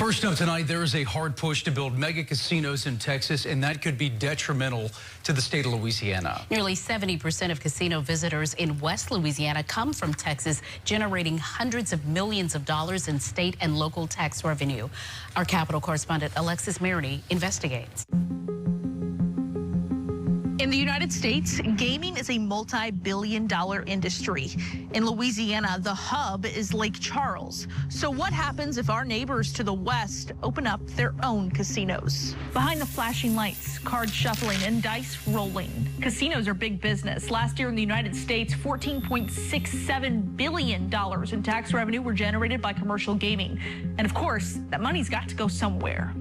First up tonight, there is a hard push to build mega casinos in Texas, and that could be detrimental to the state of Louisiana. Nearly 70% of casino visitors in West Louisiana come from Texas, generating hundreds of millions of dollars in state and local tax revenue. Our Capitol correspondent Alexis Maroney investigates. In the United States, gaming is a multi-billion-dollar industry. In Louisiana, the hub is Lake Charles. So what happens if our neighbors to the west open up their own casinos? Behind the flashing lights, card shuffling, and dice rolling, casinos are big business. Last year in the United States, $14.67 billion in tax revenue were generated by commercial gaming. And of course, that money's got to go somewhere.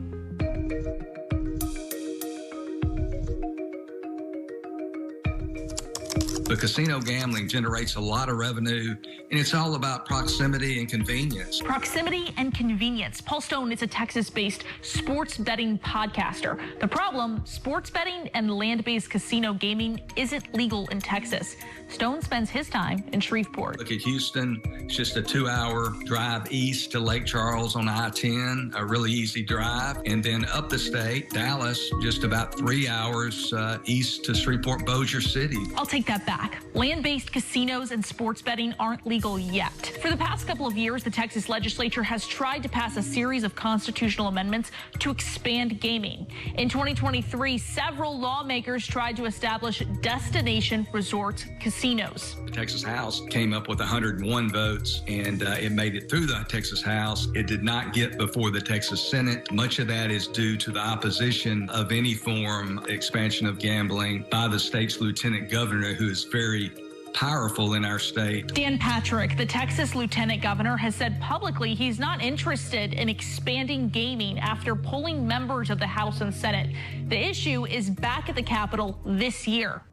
But casino gambling generates a lot of revenue, and it's all about proximity and convenience. Proximity and convenience. Paul Stone is a Texas-based sports betting podcaster. The problem, sports betting and land-based casino gaming isn't legal in Texas. Stone spends his time in Shreveport. Look at Houston. It's just a 2-hour drive east to Lake Charles on I-10, a really easy drive. And then up the state, Dallas, just about 3 hours east to Shreveport, Bossier City. I'll take that back. Land-based casinos and sports betting aren't legal yet. For the past couple of years, the Texas legislature has tried to pass a series of constitutional amendments to expand gaming. In 2023, several lawmakers tried to establish destination resort casinos. The Texas House came up with 101 votes, and it made it through the Texas House. It did not get before the Texas Senate. Much of that is due to the opposition of any form expansion of gambling by the state's lieutenant governor, who is very powerful in our state. Dan Patrick, the Texas lieutenant governor, has said publicly he's not interested in expanding gaming after pulling members of the House and Senate. The issue is back at the Capitol this year.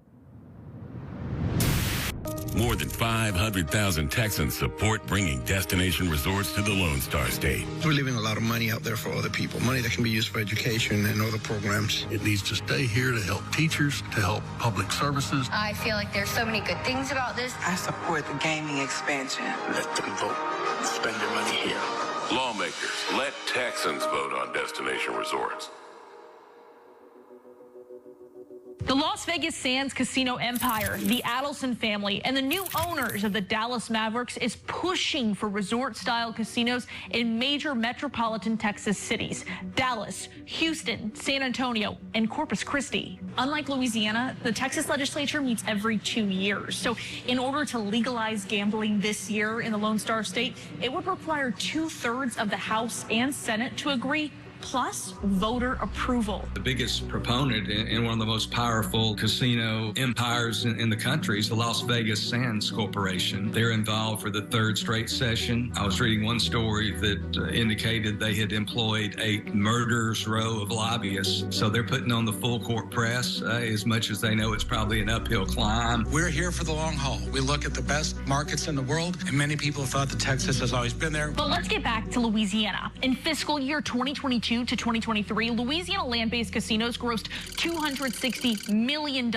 More than 500,000 Texans support bringing destination resorts to the Lone Star State. We're leaving a lot of money out there for other people, money that can be used for education and other programs. It needs to stay here to help teachers, to help public services. I feel like there's so many good things about this. I support the gaming expansion. Let them vote. Spend their money here. Lawmakers, let Texans vote on destination resorts. The Las Vegas Sands casino empire, the Adelson family, and the new owners of the Dallas Mavericks is pushing for resort-style casinos in major metropolitan Texas cities: Dallas, Houston, San Antonio, and Corpus Christi. Unlike Louisiana, the Texas legislature meets every 2 years. So in order to legalize gambling this year in the Lone Star State, it would require 2/3 of the House and Senate to agree, plus voter approval. The biggest proponent in one of the most powerful casino empires in the country is the Las Vegas Sands Corporation. They're involved for the 3rd straight session. I was reading one story that indicated they had employed a murderer's row of lobbyists. So they're putting on the full court press. As much as they know it's probably an uphill climb. We're here for the long haul. We look at the best markets in the world, and many people thought that Texas has always been there. But let's get back to Louisiana. In fiscal year 2022 to 2023, Louisiana land-based casinos grossed $260 million,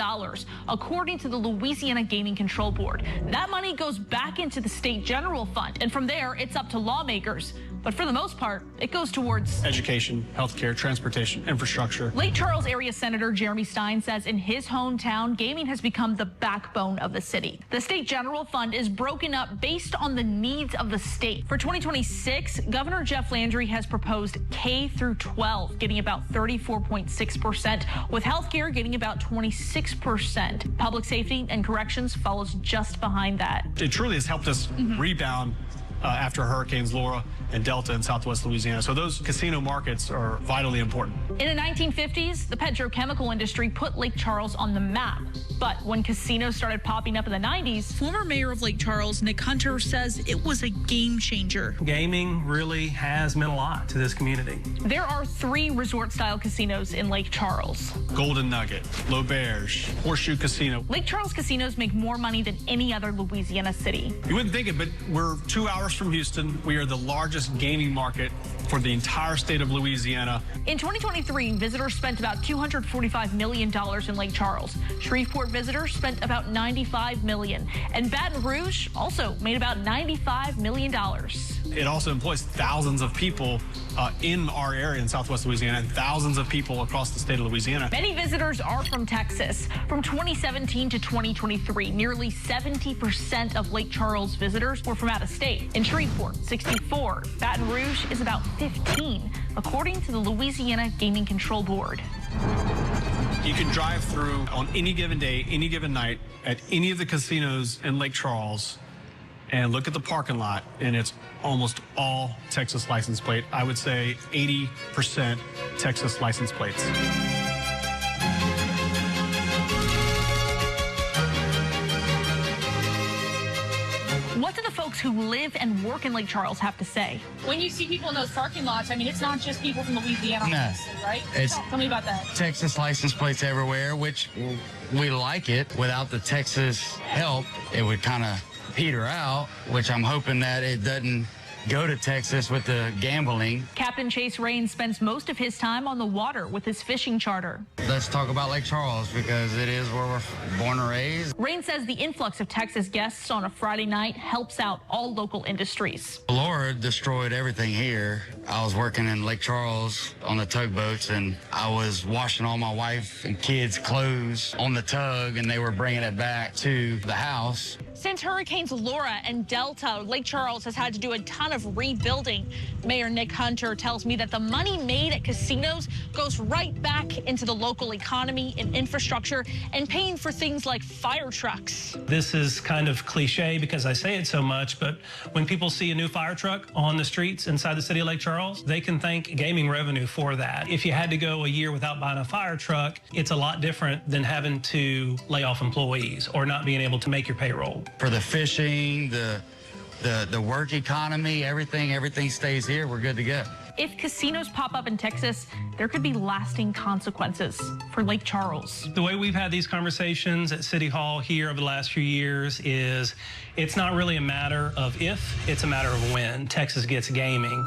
according to the Louisiana Gaming Control Board. That money goes back into the state general fund, and from there, it's up to lawmakers. But for the most part, it goes towards education, healthcare, transportation, infrastructure. Lake Charles area Senator Jeremy Stein says in his hometown, gaming has become the backbone of the city. The state general fund is broken up based on the needs of the state. For 2026, Governor Jeff Landry has proposed K through 12, getting about 34.6%, with healthcare getting about 26%. Public safety and corrections follows just behind that. It truly has helped us rebound after Hurricanes Laura and Delta in Southwest Louisiana. So those casino markets are vitally important. In the 1950s, the petrochemical industry put Lake Charles on the map. But when casinos started popping up in the 90s, former mayor of Lake Charles, Nick Hunter, says it was a game changer. Gaming really has meant a lot to this community. There are 3 resort-style casinos in Lake Charles. Golden Nugget, L'Auberge, Horseshoe Casino. Lake Charles casinos make more money than any other Louisiana city. You wouldn't think it, but we're 2 hours course, from Houston, we are the largest gaming market for the entire state of Louisiana. In 2023, visitors spent about $245 million in Lake Charles. Shreveport visitors spent about $95 million. And Baton Rouge also made about $95 million. It also employs thousands of people in our area in southwest Louisiana and thousands of people across the state of Louisiana. Many visitors are from Texas. From 2017 to 2023, nearly 70% of Lake Charles visitors were from out of state. In Shreveport, 64. Baton Rouge is about 15, according to the Louisiana Gaming Control Board. You can drive through on any given day, any given night, at any of the casinos in Lake Charles and look at the parking lot, and it's almost all Texas license plate. I would say 80% Texas license plates. What do the folks who live and work in Lake Charles have to say? When you see people in those parking lots, I mean, it's not just people from Louisiana, obviously, right? Tell me about that. Texas license plates everywhere, which we like it. Without the Texas help, it would kind of peter out, which I'm hoping that it doesn't go to Texas with the gambling. Captain Chase Rain spends most of his time on the water with his fishing charter. Let's talk about Lake Charles because it is where we're born and raised. Rain says the influx of Texas guests on a Friday night helps out all local industries. Laura destroyed everything here. I was working in Lake Charles on the tugboats, and I was washing all my wife and kids' clothes on the tug, and they were bringing it back to the house. Since Hurricanes Laura and Delta, Lake Charles has had to do a ton of rebuilding. Mayor Nick Hunter tells me that the money made at casinos goes right back into the local economy and infrastructure and paying for things like fire trucks. This is kind of cliche because I say it so much, but when people see a new fire truck on the streets inside the city of Lake Charles, they can thank gaming revenue for that. If you had to go a year without buying a fire truck, it's a lot different than having to lay off employees or not being able to make your payroll. For the fishing, the work economy, everything stays here. We're good to go. If casinos pop up in Texas, there could be lasting consequences for Lake Charles. The way we've had these conversations at City Hall here over the last few years is it's not really a matter of if, it's a matter of when Texas gets gaming.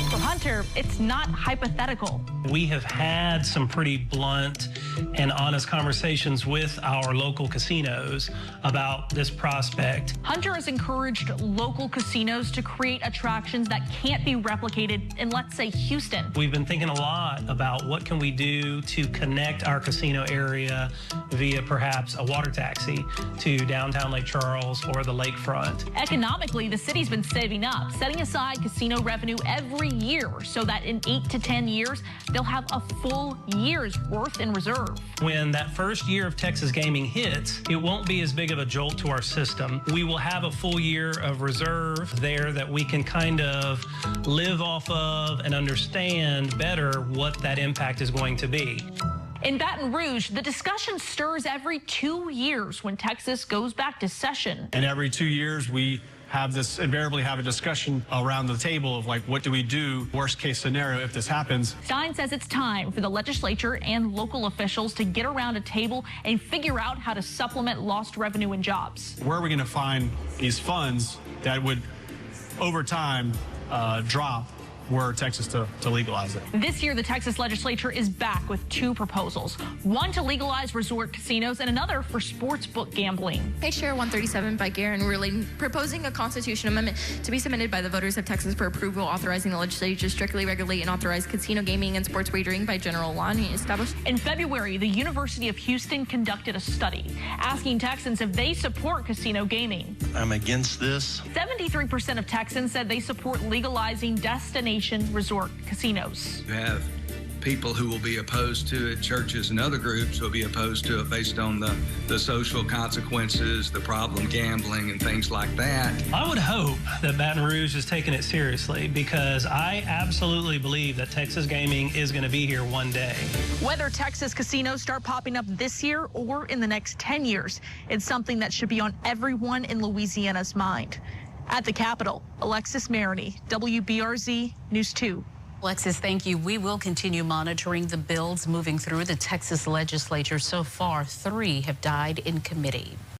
For Hunter, it's not hypothetical. We have had some pretty blunt and honest conversations with our local casinos about this prospect. Hunter has encouraged local casinos to create attractions that can't be replicated in, let's say, Houston. We've been thinking a lot about what can we do to connect our casino area via perhaps a water taxi to downtown Lake Charles or the lakefront. Economically, the city's been saving up, setting aside casino revenue every year so that in 8 to 10 years, they'll have a full year's worth in reserve. When that first year of Texas gaming hits, it won't be as big of a jolt to our system. We will have a full year of reserve there that we can kind of live off of and understand better what that impact is going to be. In Baton Rouge, the discussion stirs every 2 years when Texas goes back to session. And every 2 years, we invariably have a discussion around the table of, like, what do we do, worst case scenario, if this happens. Stein says it's time for the legislature and local officials to get around a table and figure out how to supplement lost revenue and jobs. Where are we going to find these funds that would, over time, drop were Texas to legalize it? This year, the Texas legislature is back with 2 proposals. One to legalize resort casinos and another for sports book gambling. H.R. 137 by Garen Ruling, proposing a constitution amendment to be submitted by the voters of Texas for approval, authorizing the legislature to strictly regulate and authorize casino gaming and sports wagering by general law and established. In February, the University of Houston conducted a study asking Texans if they support casino gaming. I'm against this. 73% of Texans said they support legalizing destination resort casinos. You have people who will be opposed to it, churches and other groups will be opposed to it based on the social consequences, the problem gambling and things like that. I would hope that Baton Rouge is taking it seriously because I absolutely believe that Texas gaming is going to be here one day. Whether Texas casinos start popping up this year or in the next 10 years, it's something that should be on everyone in Louisiana's mind. At the Capitol, Alexis Maroney, WBRZ News 2. Alexis, thank you. We will continue monitoring the bills moving through the Texas legislature. So far, 3 have died in committee.